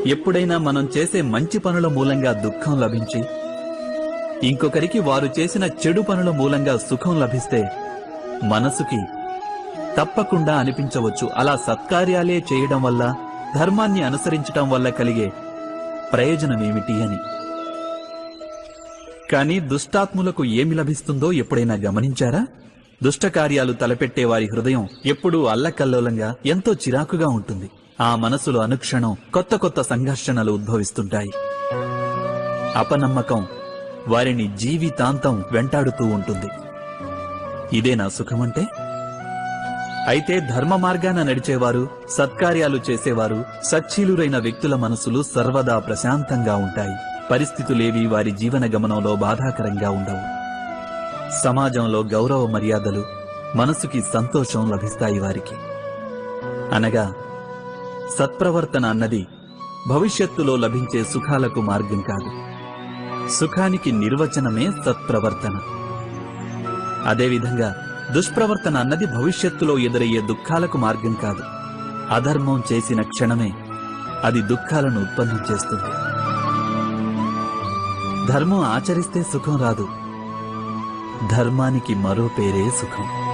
ఎప్పుడైనా మనం చేసే మంచి పనుల మూలంగా దుఃఖం లభించి ఇంకొకరికి వారు చేసిన చెడు పనుల మూలంగా సుఖం లభిస్తే మనసుకి తప్పకుండా అనిపించవచ్చు, అలా సత్కార్యాలే చేయడం వల్ల, ధర్మాన్ని అనుసరించటం వల్ల కలిగే ప్రయోజనమేమిటి అని. కానీ దుష్టాత్ములకు ఏమి లభిస్తుందో ఎప్పుడైనా గమనించారా? దుష్టకార్యాలు తలపెట్టే వారి హృదయం ఎప్పుడూ అల్లకల్లోలంగా, ఎంతో చిరాకుగా ఉంటుంది. ఆ మనసులో అనుక్షణం కొత్త కొత్త సంఘర్షణలు ఉద్భవిస్తుంటాయి. అపనమ్మకం వారిని జీవితాంతం వెంటాడుతూ ఉంటుంది. ఇదేనా సుఖమంటే? అయితే ధర్మ మార్గాన నడిచేవారు, సత్కార్యాలు చేసేవారు, సచ్చీలురైన వ్యక్తుల మనసులు సర్వదా ప్రశాంతంగా ఉంటాయి. పరిస్థితులేవి వారి జీవన గమనంలో బాధాకరంగా ఉండవు. సమాజంలో గౌరవ మర్యాదలు, మనసుకి సంతోషం లభిస్తాయి వారికి. అనగా సత్ప్రవర్తన అన్నది భవిష్యత్తులో లభించే సుఖాలకు మార్గం కాదు. సుఖానికి నిర్వచనమే సత్ప్రవర్తన. అదేవిధంగా దుష్ప్రవర్తన అన్నది భవిష్యత్తులో ఎదురయ్యే దుఃఖాలకు మార్గం కాదు. అధర్మం చేసిన క్షణమే అది దుఃఖాలను ఉత్పన్నం చేస్తుంది. ధర్మం ఆచరిస్తే సుఖం రాదు. ధర్మానికి మరో పేరే సుఖం.